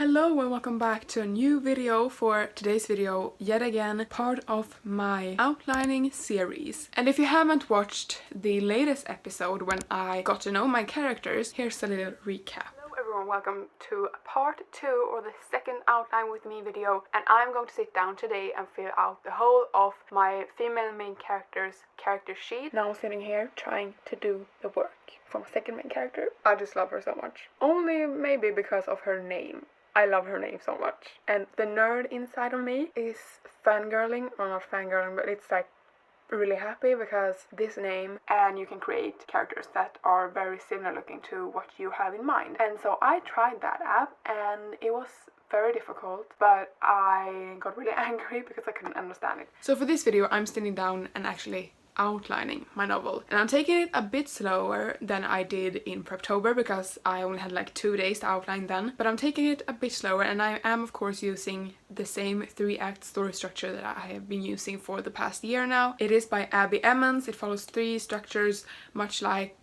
Hello and welcome back to a new video. For today's video, yet again, part of my outlining series. And if you haven't watched the latest episode when I got to know my characters, here's a little recap. Hello everyone, welcome to part 2 or the second outline with me video, and I'm going to sit down today and fill out the whole of my female main character's character sheet. Now I'm sitting here trying to do the work for my second main character. I just love her so much. Only maybe because of her name. I love her name so much. And the nerd inside of me is fangirling, or not fangirling, but it's like really happy because this name, and you can create characters that are very similar looking to what you have in mind. And so I tried that app and it was very difficult, but I got really angry because I couldn't understand it. So for this video, I'm sitting down and actually outlining my novel, and I'm taking it a bit slower than I did in Preptober because I only had like 2 days to outline then, but I'm taking it a bit slower, and I am of course using the same 3-act story structure that I have been using for the past year now. It is by Abby Emmons. It follows 3 structures, much like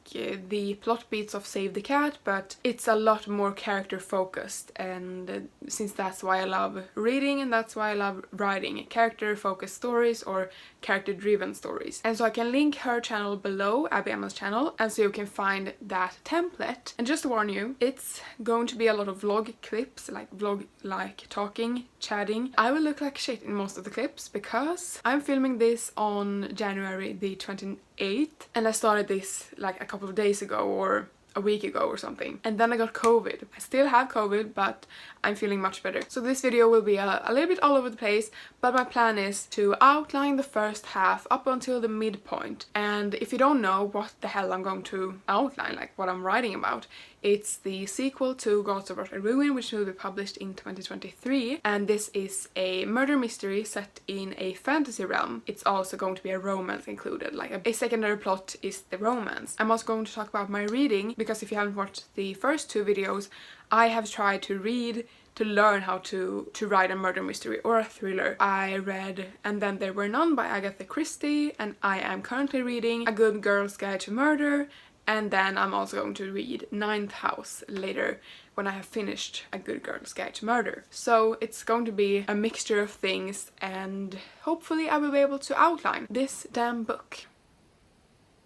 the plot beats of Save the Cat, but it's a lot more character focused, and since that's why I love reading and that's why I love writing character focused stories or character driven stories. And so I can link her channel below, Abby Emmons' channel, and so you can find that template. And just to warn you, it's going to be a lot of vlog clips, like vlog like talking, chatting. I will look like shit in most of the clips because I'm filming this on January the 28th, and I started this like a couple of days ago or a week ago or something, and then I got COVID. I still have COVID, but I'm feeling much better. So this video will be a little bit all over the place, but my plan is to outline the first half up until the midpoint. And if you don't know what the hell I'm going to outline, like what I'm writing about, it's the sequel to Gods of Rot and Ruin, which will be published in 2023, and this is a murder mystery set in a fantasy realm. It's also going to be a romance included, like a secondary plot is the romance. I'm also going to talk about my reading, because if you haven't watched the first 2 videos, I have tried to read to learn how to write a murder mystery or a thriller. I read And Then There Were None by Agatha Christie, and I am currently reading A Good Girl's Guide to Murder, and then I'm also going to read Ninth House later when I have finished A Good Girl's Guide to Murder. So it's going to be a mixture of things, and hopefully I will be able to outline this damn book.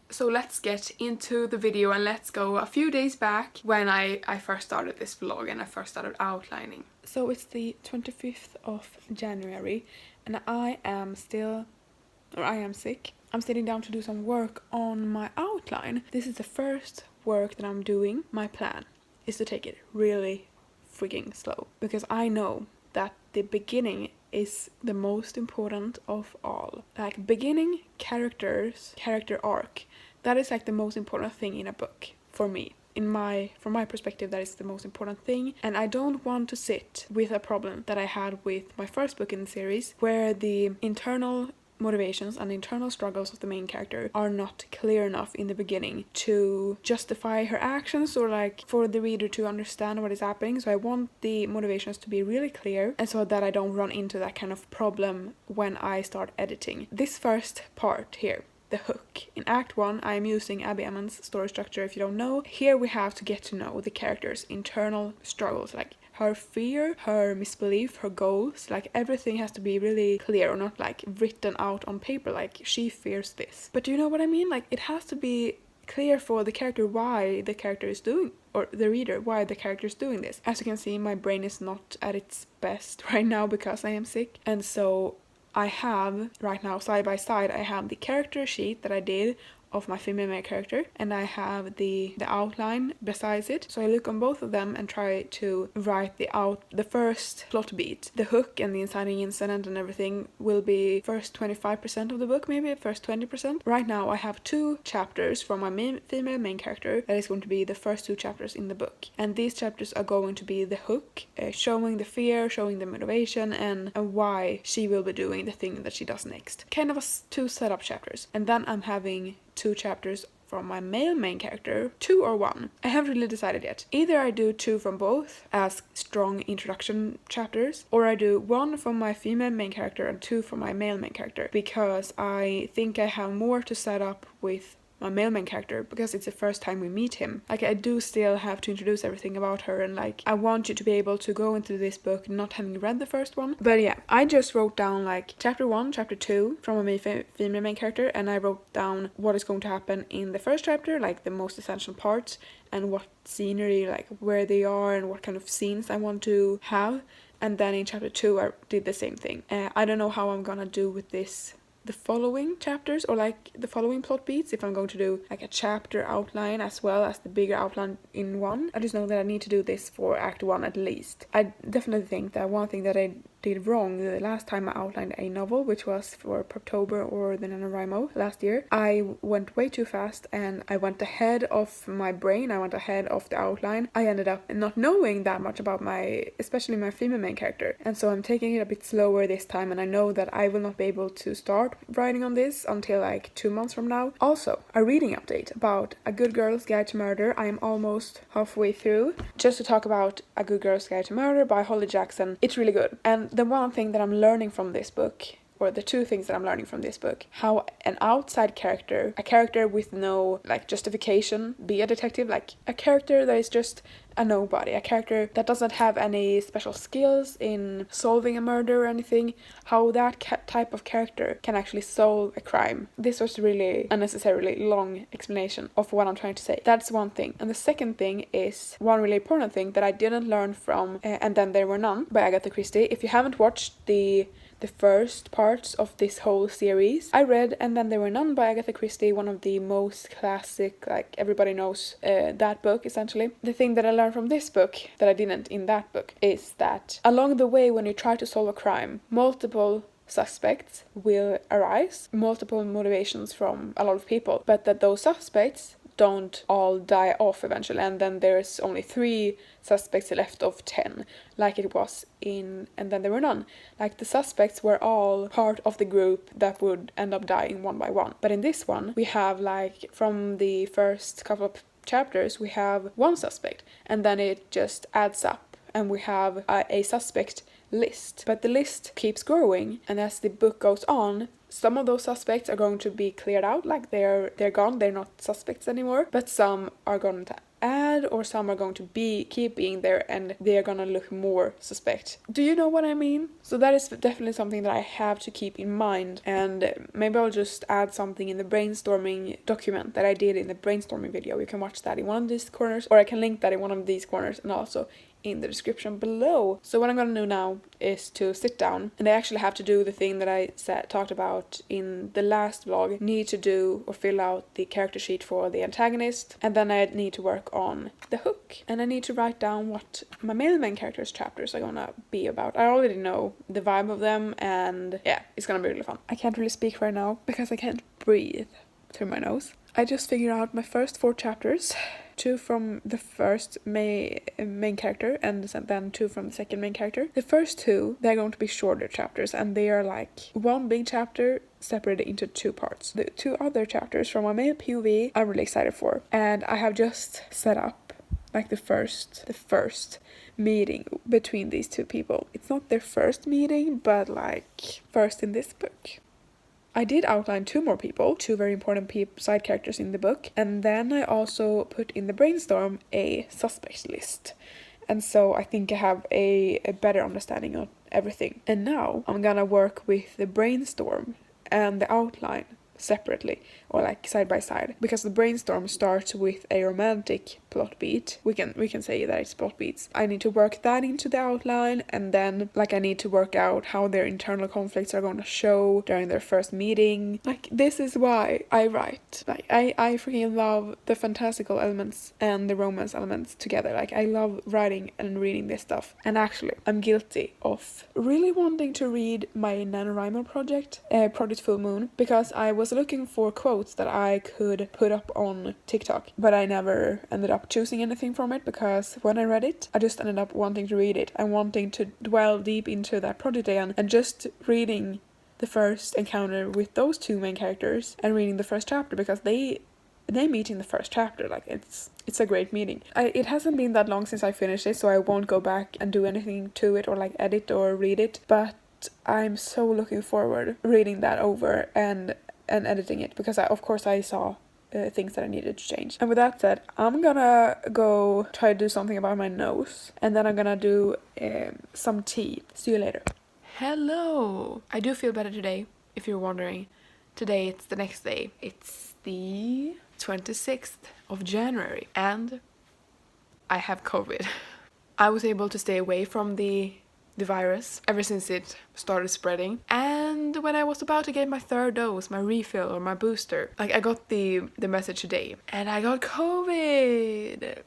So let's get into the video, and let's go a few days back when I first started this vlog and I first started outlining. So it's the 25th of January and I am sick. I'm sitting down to do some work on my outline. This is the first work that I'm doing. My plan is to take it really freaking slow, because I know that the beginning is the most important of all. Like beginning, characters, character arc. That is like the most important thing in a book for me. From my perspective, that is the most important thing, and I don't want to sit with a problem that I had with my first book in the series, where the internal motivations and internal struggles of the main character are not clear enough in the beginning to justify her actions or like for the reader to understand what is happening. So I want the motivations to be really clear, and so that I don't run into that kind of problem when I start editing. This first part here, the hook. In Act 1, I am using Abby Emmons' story structure, if you don't know. Here we have to get to know the character's internal struggles, like her fear, her misbelief, her goals, like everything has to be really clear, or not like written out on paper, like she fears this. But do you know what I mean? Like it has to be clear for the character why the character is doing, or the reader, why the character is doing this. As you can see, my brain is not at its best right now because I am sick, and so I have right now side by side, I have the character sheet that I did of my female main character, and I have the outline besides it. So I look on both of them and try to write the first plot beat. The hook and the inciting incident and everything will be first 25% of the book, maybe first 20%. Right now I have 2 chapters from my female main character that is going to be the first 2 chapters in the book, and these chapters are going to be the hook, showing the fear, showing the motivation, and why she will be doing the thing that she does next. Kind of 2 setup chapters, and then I'm having 2 chapters from my male main character, 2 or 1. I haven't really decided yet. Either I do 2 from both as strong introduction chapters, or I do 1 from my female main character and 2 from my male main character, because I think I have more to set up with my main character, because it's the first time we meet him. Like, I do still have to introduce everything about her, and like, I want you to be able to go into this book not having read the first one. But yeah, I just wrote down like chapter 1, chapter 2 from a female main character, and I wrote down what is going to happen in the first chapter, like the most essential parts, and what scenery, like where they are and what kind of scenes I want to have. And then in chapter 2 I did the same thing. I don't know how I'm gonna do with this the following chapters, or like the following plot beats, if I'm going to do like a chapter outline as well as the bigger outline in one. I just know that I need to do this for act 1 at least. I definitely think that one thing that I did wrong the last time I outlined a novel, which was for October or the NaNoWriMo last year, I went way too fast and I went ahead of my brain, I went ahead of the outline. I ended up not knowing that much about especially my female main character, and so I'm taking it a bit slower this time, and I know that I will not be able to start writing on this until like 2 months from now. Also, a reading update about A Good Girl's Guide to Murder. I am almost halfway through. Just to talk about A Good Girl's Guide to Murder by Holly Jackson. It's really good. And the one thing that I'm learning from this book, or the two things that I'm learning from this book, how an outside character, a character with no like justification, be a detective, like a character that is just a nobody, a character that doesn't have any special skills in solving a murder or anything, how that type of character can actually solve a crime. This was really unnecessarily long explanation of what I'm trying to say. That's one thing. And the second thing is one really important thing that I didn't learn from And Then There Were None by Agatha Christie. If you haven't watched the first parts of this whole series, I read And Then There Were None by Agatha Christie, one of the most classic, like everybody knows that book essentially. The thing that I learned from this book that I didn't in that book is that along the way when you try to solve a crime, multiple suspects will arise, multiple motivations from a lot of people, but that those suspects don't all die off eventually, and then there's only 3 suspects left of 10, like it was in And Then There Were None. Like, the suspects were all part of the group that would end up dying one by one. But in this one, we have, like, from the first couple of chapters, we have 1 suspect, and then it just adds up, and we have a suspect list. But the list keeps growing, and as the book goes on, some of those suspects are going to be cleared out, like they're gone, they're not suspects anymore, but some are going to add, or some are going to keep being there, and they're gonna look more suspect. Do you know what I mean? So that is definitely something that I have to keep in mind, and maybe I'll just add something in the brainstorming document that I did in the brainstorming video. You can watch that in one of these corners, or I can link that in one of these corners, and also in the description below. So what I'm gonna do now is to sit down, and I actually have to do the thing that I talked about in the last vlog. Need to do or fill out the character sheet for the antagonist, and then I need to work on the hook, and I need to write down what my main character's chapters are gonna be about. I already know the vibe of them, and yeah, it's gonna be really fun. I can't really speak right now because I can't breathe through my nose. I just figured out my first 4 chapters. 2 from the first main character, and then 2 from the second main character. The first 2, they're going to be shorter chapters, and they are like one big chapter separated into 2 parts. The 2 other chapters from my male POV I'm really excited for, and I have just set up like the first meeting between these 2 people. It's not their first meeting, but like first in this book. I did outline 2 more people, 2 very important side characters in the book, and then I also put in the brainstorm a suspect list. And so I think I have a better understanding of everything. And now I'm gonna work with the brainstorm and the outline separately, or like side by side, because the brainstorm starts with a romantic plot beat. We can say that it's plot beats. I need to work that into the outline, and then like I need to work out how their internal conflicts are going to show during their first meeting. Like, this is why I write. Like, I freaking love the fantastical elements and the romance elements together. Like, I love writing and reading this stuff. And actually, I'm guilty of really wanting to read my NaNoWriMo project Full Moon, because I was looking for quotes that I could put up on TikTok, but I never ended up choosing anything from it, because when I read it, I just ended up wanting to read it and wanting to dwell deep into that project again, and just reading the first encounter with those 2 main characters and reading the first chapter, because they meet in the first chapter. Like, it's a great meeting. It hasn't been that long since I finished it, so I won't go back and do anything to it or like edit or read it, but I'm so looking forward reading that over and editing it, because of course I saw things that I needed to change. And with that said, I'm gonna go try to do something about my nose, and then I'm gonna do some tea. See you later. Hello! I do feel better today, if you're wondering. Today it's the next day. It's the 26th of January, and I have COVID. I was able to stay away from the virus ever since it started spreading, and when I was about to get my third dose, my refill or my booster, like I got the message today and I got COVID.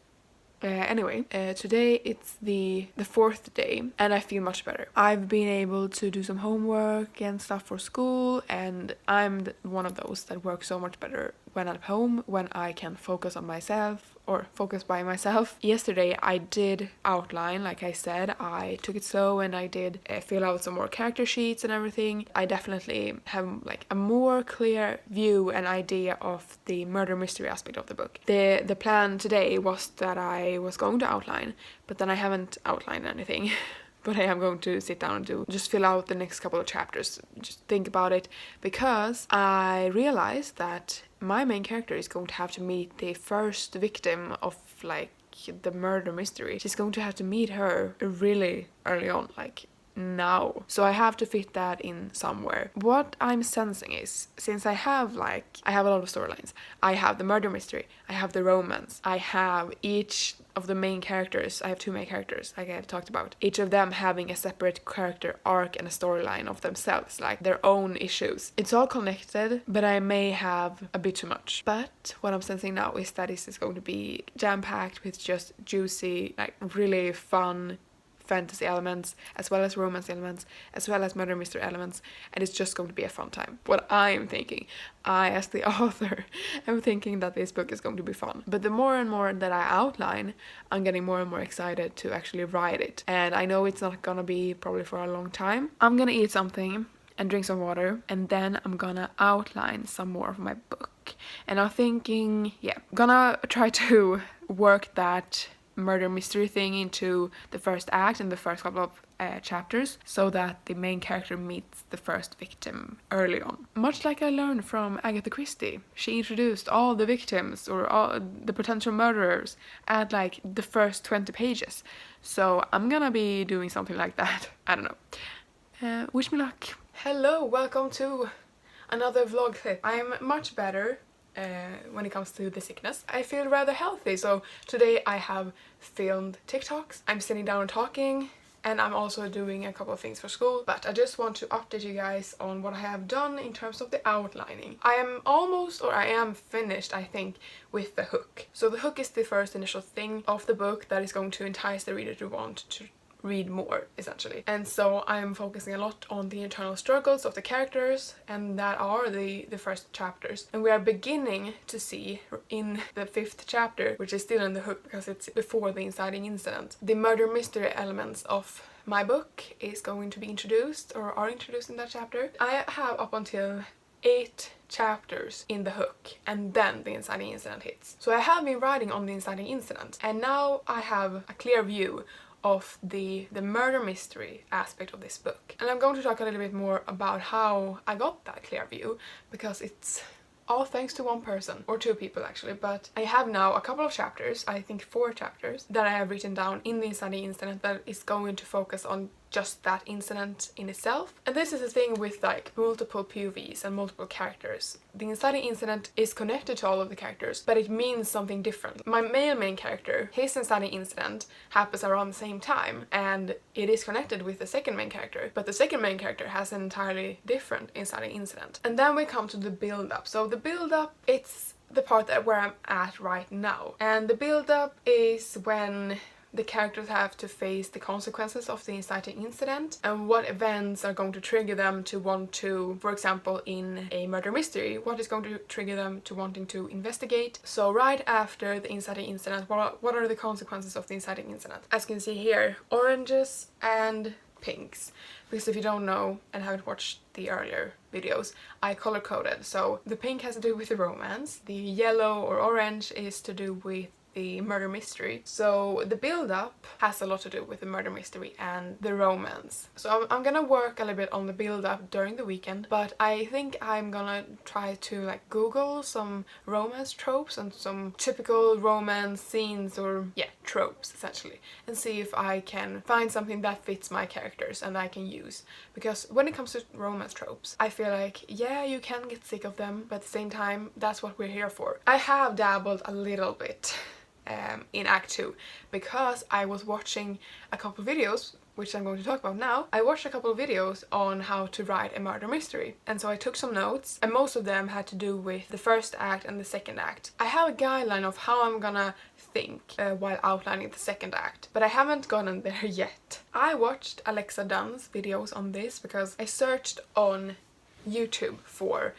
Anyway, today it's the fourth day and I feel much better. I've been able to do some homework and stuff for school, and I'm one of those that works so much better when I'm home, when I can focus on myself or focus by myself. Yesterday I did outline, like I said. I took it slow and I did fill out some more character sheets and everything. I definitely have like a more clear view and idea of the murder mystery aspect of the book. The plan today was that I was going to outline, but then I haven't outlined anything. But I am going to sit down and just fill out the next couple of chapters, just think about it, because I realized that my main character is going to have to meet the first victim of like the murder mystery. She's going to have to meet her really early on, like now. So I have to fit that in somewhere. What I'm sensing is, since I have a lot of storylines, I have the murder mystery, I have the romance, I have each of the main characters, I have two main characters, like I have talked about, each of them having a separate character arc and a storyline of themselves, like their own issues. It's all connected, but I may have a bit too much. But what I'm sensing now is that this is going to be jam-packed with just juicy, like really fun fantasy elements, as well as romance elements, as well as murder mystery elements, and it's just going to be a fun time. What I'm thinking, I as the author am thinking that this book is going to be fun. But the more and more that I outline, I'm getting more and more excited to actually write it. And I know it's not gonna be probably for a long time. I'm gonna eat something and drink some water, and then I'm gonna outline some more of my book. And I'm thinking, gonna try to work that murder mystery thing into the first act and the first couple of chapters, so that the main character meets the first victim early on. Much like I learned from Agatha Christie, she introduced all the victims or all the potential murderers at like the first 20 pages. So I'm gonna be doing something like that. I don't know. Wish me luck. Hello, welcome to another vlog clip. I'm much better when it comes to the sickness. I feel rather healthy, so today I have filmed TikToks, I'm sitting down and talking, and I'm also doing a couple of things for school. But I just want to update you guys on what I have done in terms of the outlining. I am finished, I think, with the hook. So the hook is the first initial thing of the book that is going to entice the reader to want to read more, essentially. And so I'm focusing a lot on the internal struggles of the characters, and that are the first chapters. And we are beginning to see in the 5th chapter, which is still in the hook because it's before the inciting incident, the murder mystery elements of my book is going to be introduced, or are introduced in that chapter. I have up until 8 chapters in the hook, and then the inciting incident hits. So I have been writing on the inciting incident, and now I have a clear view of the murder mystery aspect of this book. And I'm going to talk a little bit more about how I got that clear view, because it's all thanks to one person, or 2 people actually, but I have now a couple of chapters, I think 4 chapters, that I have written down in the inciting incident that is going to focus on just that incident in itself. And this is the thing with like multiple POVs and multiple characters. The inciting incident is connected to all of the characters, but it means something different. My male main character, his inciting incident happens around the same time, and it is connected with the second main character, but the second main character has an entirely different inciting incident. And then we come to the build-up. So the build-up, it's the part where I'm at right now. And the build-up is when the characters have to face the consequences of the inciting incident, and what events are going to trigger them to want to, for example, in a murder mystery, what is going to trigger them to wanting to investigate. So right after the inciting incident, what are the consequences of the inciting incident? As you can see here, oranges and pinks. Because if you don't know and haven't watched the earlier videos, I color-coded. So the pink has to do with the romance, the yellow or orange is to do with the murder mystery. So the build-up has a lot to do with the murder mystery and the romance. So I'm gonna work a little bit on the build-up during the weekend, but I think I'm gonna try to like Google some romance tropes and some typical romance scenes, or yeah, tropes essentially, and see if I can find something that fits my characters and I can use. Because when it comes to romance tropes, I feel like, yeah, you can get sick of them, but at the same time, that's what we're here for. I have dabbled a little bit in Act 2 because I was watching a couple videos, which I'm going to talk about now. I watched a couple of videos on how to write a murder mystery, and so I took some notes, and most of them had to do with the first act and the second act. I have a guideline of how I'm gonna think while outlining the second act, but I haven't gotten there yet. I watched Alexa Donne's videos on this because I searched on YouTube for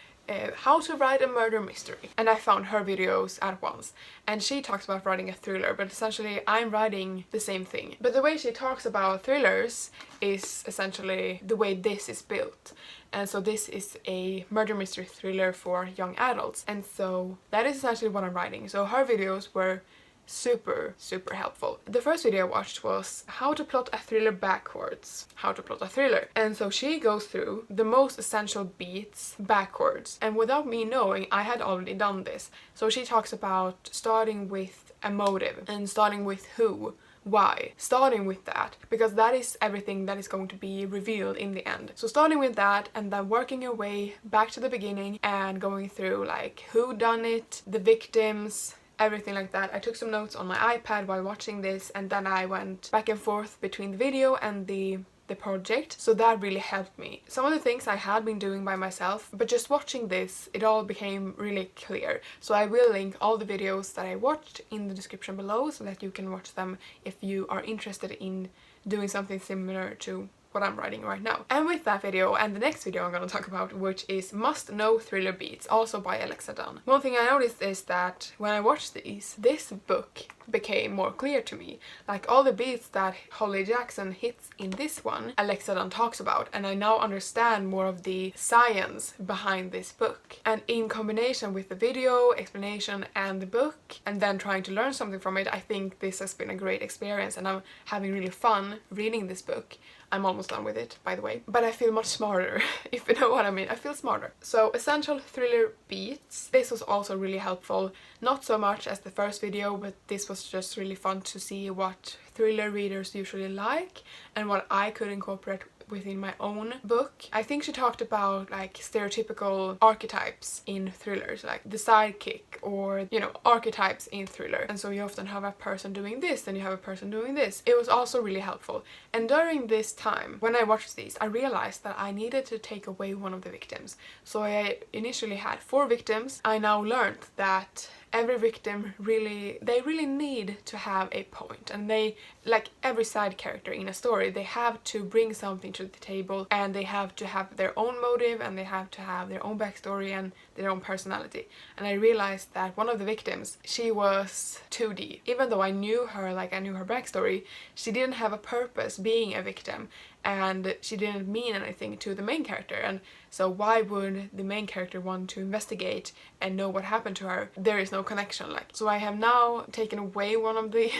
how to write a murder mystery, and I found her videos at once, and she talks about writing a thriller, but essentially I'm writing the same thing. But the way she talks about thrillers is essentially the way this is built, and so this is a murder mystery thriller for young adults, and so that is essentially what I'm writing. So her videos were super helpful. The first video I watched was how to plot a thriller backwards. How to plot a thriller. And so she goes through the most essential beats backwards. And without me knowing, I had already done this. So she talks about starting with a motive and starting with who, why, starting with that, because that is everything that is going to be revealed in the end. So starting with that and then working your way back to the beginning and going through like who done it, the victims, everything like that. I took some notes on my iPad while watching this, and then I went back and forth between the video and the project, so that really helped me. Some of the things I had been doing by myself, but just watching this, it all became really clear. So I will link all the videos that I watched in the description below so that you can watch them if you are interested in doing something similar to what I'm writing right now. And with that video and the next video I'm gonna talk about, which is Must Know Thriller Beats, also by Alexa Donne. One thing I noticed is that when I watched this book became more clear to me. Like all the beats that Holly Jackson hits in this one, Alexa Donne talks about, and I now understand more of the science behind this book. And in combination with the video, explanation, and the book, and then trying to learn something from it, I think this has been a great experience, and I'm having really fun reading this book. I'm almost done with it, by the way. But I feel much smarter, if you know what I mean. I feel smarter. So, essential thriller beats. This was also really helpful. Not so much as the first video, but this was just really fun to see what thriller readers usually like and what I could incorporate within my own book. I think she talked about like stereotypical archetypes in thrillers, like the sidekick, or you know, archetypes in thriller. And so you often have a person doing this, then you have a person doing this. It was also really helpful. And during this time, when I watched these, I realized that I needed to take away one of the victims. So I initially had 4 victims. I now learned that every victim really need to have a point, and they, like every side character in a story, they have to bring something to the table, and they have to have their own motive, and they have to have their own backstory and their own personality. And I realized that one of the victims, she was 2D. Even though I knew her, like I knew her backstory, she didn't have a purpose being a victim, and she didn't mean anything to the main character. And so why would the main character want to investigate and know what happened to her? There is no connection. Like, so I have now taken away one of the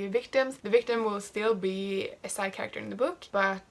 victims. The victim will still be a side character in the book, but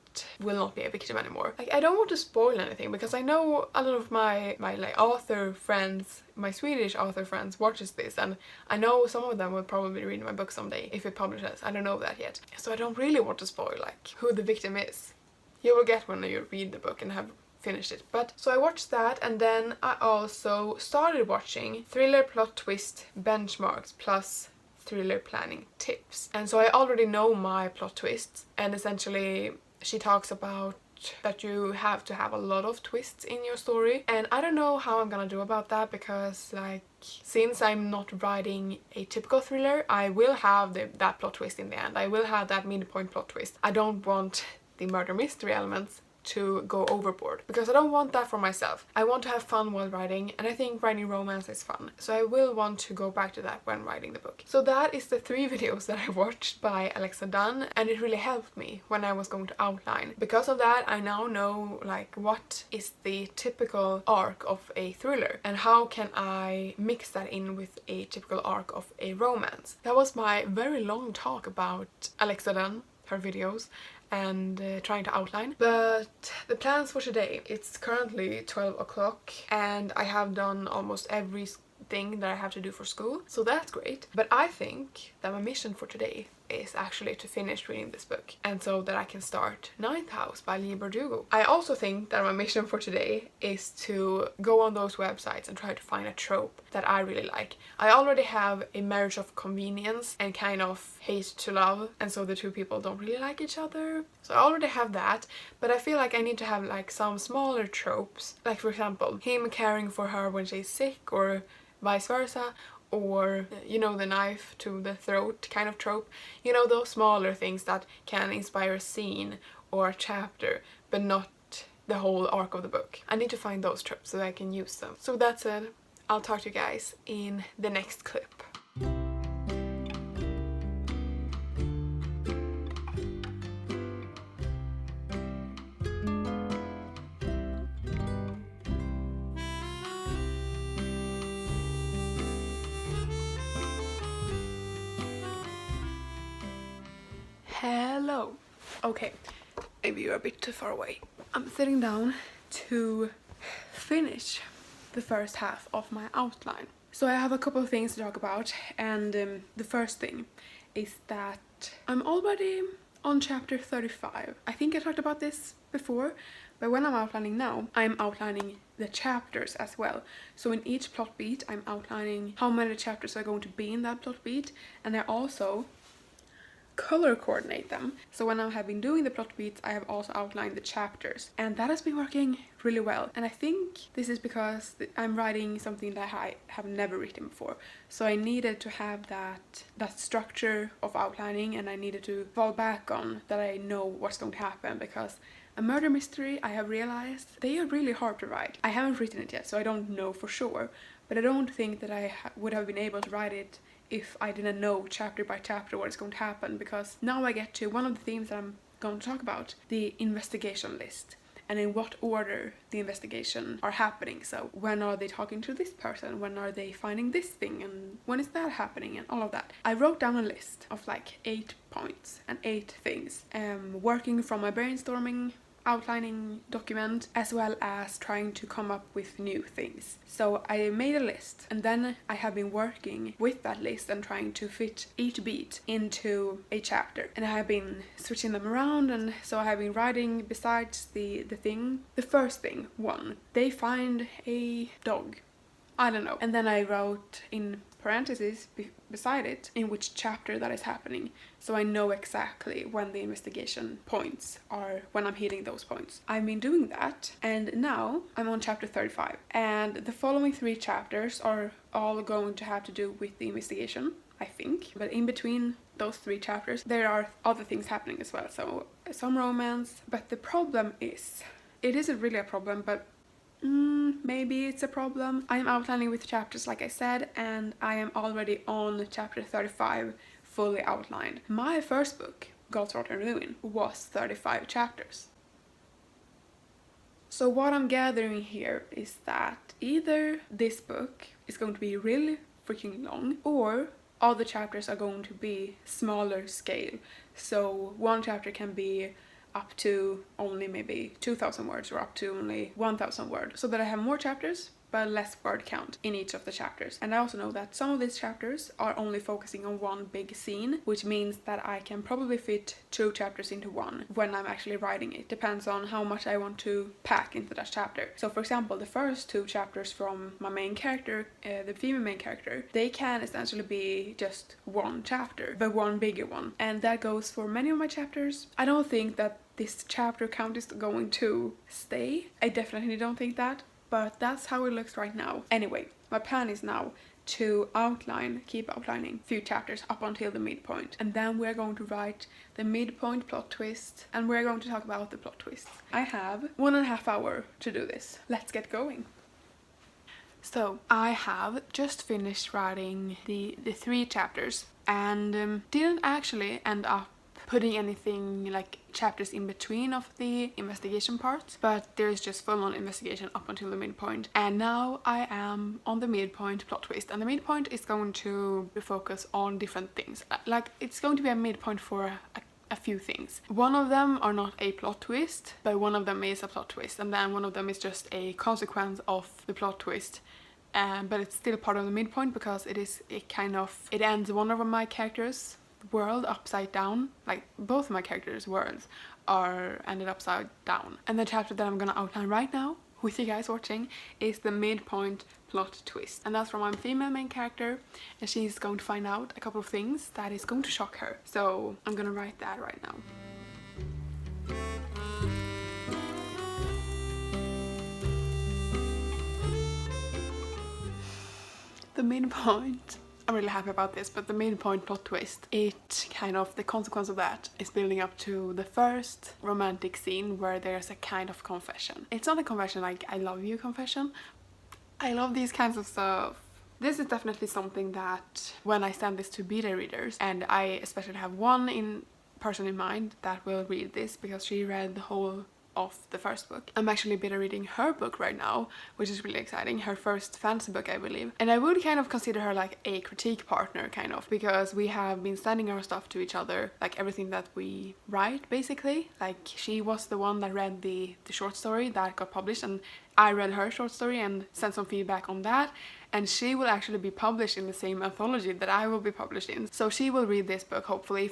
will not be a victim anymore. Like, I don't want to spoil anything because I know a lot of my like author friends, my Swedish author friends watches this, and I know some of them will probably read my book someday if it publishes. I don't know that yet. So I don't really want to spoil like who the victim is. You will get when you read the book and have finished it. But so I watched that, and then I also started watching thriller plot twist benchmarks plus thriller planning tips. And so I already know my plot twists, and essentially she talks about that you have to have a lot of twists in your story, and I don't know how I'm gonna do about that because, like, since I'm not writing a typical thriller, I will have that plot twist in the end. I will have that midpoint plot twist. I don't want the murder mystery elements to go overboard, because I don't want that for myself. I want to have fun while writing, and I think writing romance is fun. So I will want to go back to that when writing the book. So that is the 3 videos that I watched by Alexa Donne, and it really helped me when I was going to outline. Because of that, I now know like what is the typical arc of a thriller and how can I mix that in with a typical arc of a romance. That was my very long talk about Alexa Donne, her videos, and trying to outline. But the plans for today, it's currently 12 o'clock and I have done almost everything that I have to do for school, so that's great. But I think that my mission for today is actually to finish reading this book, and so that I can start Ninth House by Leigh Bardugo. I also think that my mission for today is to go on those websites and try to find a trope that I really like. I already have a marriage of convenience and kind of hate to love, and so the 2 people don't really like each other. So I already have that, but I feel like I need to have like some smaller tropes, like for example, him caring for her when she's sick, or vice versa, or, you know, the knife to the throat kind of trope. You know, those smaller things that can inspire a scene or a chapter, but not the whole arc of the book. I need to find those tropes so that I can use them. So that's it. I'll talk to you guys in the next clip. Hello. Okay, maybe you're a bit too far away. I'm sitting down to finish the first half of my outline. So I have a couple of things to talk about, and the first thing is that I'm already on chapter 35. I think I talked about this before, but when I'm outlining now, I'm outlining the chapters as well. So in each plot beat, I'm outlining how many chapters are going to be in that plot beat, and I also color coordinate them. So when I have been doing the plot beats, I have also outlined the chapters, and that has been working really well. And I think this is because I'm writing something that I have never written before, so I needed to have that structure of outlining, and I needed to fall back on that. I know what's going to happen, because a murder mystery, I have realized, they are really hard to write. I haven't written it yet, so I don't know for sure, but I don't think that I would have been able to write it if I didn't know chapter by chapter what is going to happen, because now I get to one of the themes that I'm going to talk about, the investigation list, and in what order the investigation are happening. So when are they talking to this person, when are they finding this thing, and when is that happening, and all of that. I wrote down a list of like 8 points and 8 things, working from my brainstorming outlining document, as well as trying to come up with new things. So I made a list, and then I have been working with that list and trying to fit each beat into a chapter, and I have been switching them around. And so I have been writing besides the first thing, 1, they find a dog, I don't know, and then I wrote in parentheses beside it in which chapter that is happening, so I know exactly when the investigation points are, when I'm hitting those points. I've been doing that, and now I'm on chapter 35, and the following 3 chapters are all going to have to do with the investigation, I think, but in between those 3 chapters there are other things happening as well, so some romance. But the problem is, it isn't really a problem, but maybe it's a problem. I'm outlining with chapters, like I said, and I am already on chapter 35 fully outlined. My first book, God's Rotten Ruin, was 35 chapters. So what I'm gathering here is that either this book is going to be really freaking long, or all the chapters are going to be smaller scale. So one chapter can be up to only maybe 2,000 words, or up to only 1,000 words, so that I have more chapters but less word count in each of the chapters. And I also know that some of these chapters are only focusing on one big scene, which means that I can probably fit 2 chapters into one when I'm actually writing it. Depends on how much I want to pack into that chapter. So for example, the first 2 chapters from my main character, the female main character, they can essentially be just one chapter, but one bigger one. And that goes for many of my chapters. I don't think that this chapter count is going to stay. I definitely don't think that, but that's how it looks right now. Anyway, my plan is now to keep outlining a few chapters up until the midpoint, and then we're going to write the midpoint plot twist, and we're going to talk about the plot twists. I have 1.5 hours to do this. Let's get going. So I have just finished writing the 3 chapters, and didn't actually end up putting anything like chapters in between of the investigation parts, but there's just full-on investigation up until the midpoint. And now I am on the midpoint plot twist, and the midpoint is going to focus on different things. Like, it's going to be a midpoint for a few things. One of them are not a plot twist, but one of them is a plot twist, and then one of them is just a consequence of the plot twist. But it's still part of the midpoint because it ends one of my characters' world upside down. Like, both of my characters' worlds are ended upside down. And the chapter that I'm gonna outline right now with you guys watching is the midpoint plot twist, and that's from my female main character, and she's going to find out a couple of things that is going to shock her. So I'm gonna write that right now. The midpoint, I'm really happy about this, but the midpoint plot twist, the consequence of that is building up to the first romantic scene where there's a kind of confession. It's not a confession like I love you confession. I love these kinds of stuff. This is definitely something that when I send this to beta readers, and I especially have one person in mind that will read this because she read the whole of the first book. I'm actually beta reading her book right now, which is really exciting. Her first fantasy book, I believe. And I would kind of consider her like a critique partner, kind of, because we have been sending our stuff to each other, like everything that we write, basically. Like, she was the one that read the short story that got published, and I read her short story and sent some feedback on that, and she will actually be published in the same anthology that I will be published in. So she will read this book, hopefully,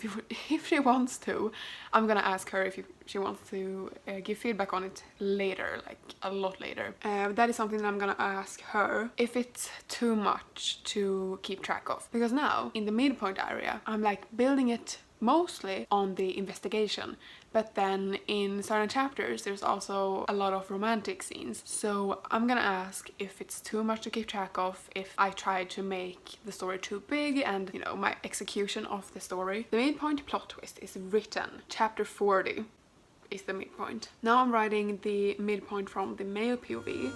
if she wants to. I'm gonna ask her if she wants to give feedback on it later, like a lot later. That is something that I'm gonna ask her if it's too much to keep track of. Because now, in the midpoint area, I'm like building it mostly on the investigation, but then in certain chapters there's also a lot of romantic scenes. So I'm gonna ask if it's too much to keep track of, if I try to make the story too big, and my execution of the story. The midpoint plot twist is written. Chapter 40 is the midpoint. Now I'm writing the midpoint from the male POV.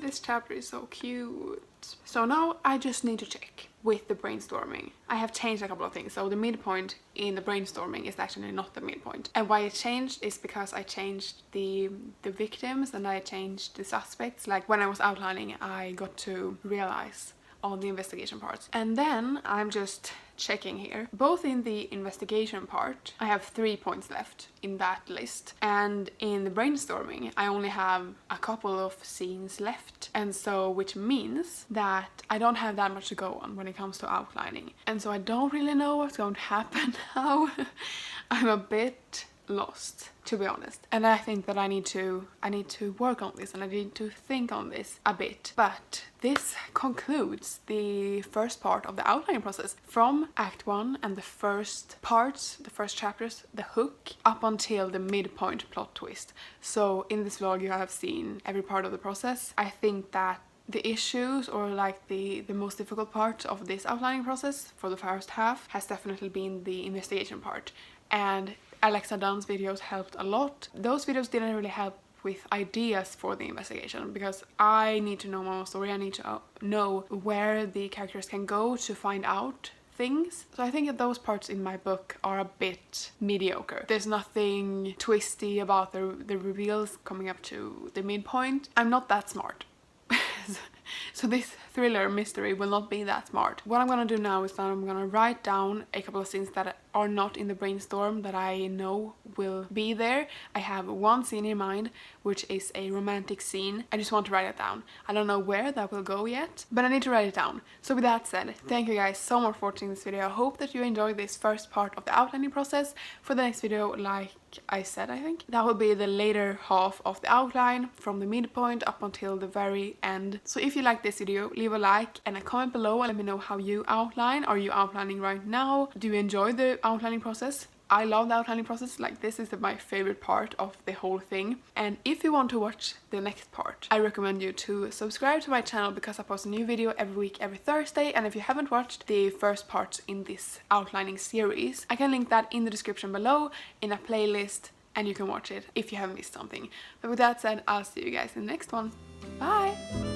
This chapter is so cute. So now I just need to check with the brainstorming. I have changed a couple of things. So the midpoint in the brainstorming is actually not the midpoint. And why it changed is because I changed the victims, and I changed the suspects. Like, when I was outlining, I got to realize all the investigation parts. And then I'm just checking here. Both in the investigation part, I have 3 points left in that list. And in the brainstorming, I only have a couple of scenes left. And so, which means that I don't have that much to go on when it comes to outlining. And so I don't really know what's going to happen now. I'm a bit lost, to be honest, and I think that I need to work on this, and I need to think on this a bit. But this concludes the first part of the outlining process, from Act 1 and the first parts, the first chapters, the hook, up until the midpoint plot twist. So in this vlog you have seen every part of the process. I think that the issues, or like the most difficult part of this outlining process for the first half, has definitely been the investigation part. And Alexa Donne's videos helped a lot. Those videos didn't really help with ideas for the investigation, because I need to know my own story. I need to know where the characters can go to find out things. So I think that those parts in my book are a bit mediocre. There's nothing twisty about the reveals coming up to the midpoint. I'm not that smart. So this thriller mystery will not be that smart. What I'm gonna do now is that I'm gonna write down a couple of scenes that are not in the brainstorm that I know will be there. I have one scene in mind, which is a romantic scene. I just want to write it down. I don't know where that will go yet, but I need to write it down. So with that said, thank you guys so much for watching this video. I hope that you enjoyed this first part of the outlining process. For the next video, like I said, I think that will be the later half of the outline, from the midpoint up until the very end. So if you like this video, leave a like and a comment below and let me know how you outline. Are you outlining right now? Do you enjoy the outlining process? I love the outlining process. Like, this is my favorite part of the whole thing. And if you want to watch the next part, I recommend you to subscribe to my channel because I post a new video every week, every Thursday. And if you haven't watched the first parts in this outlining series, I can link that in the description below in a playlist, and you can watch it if you haven't missed something. But with that said, I'll see you guys in the next one. Bye!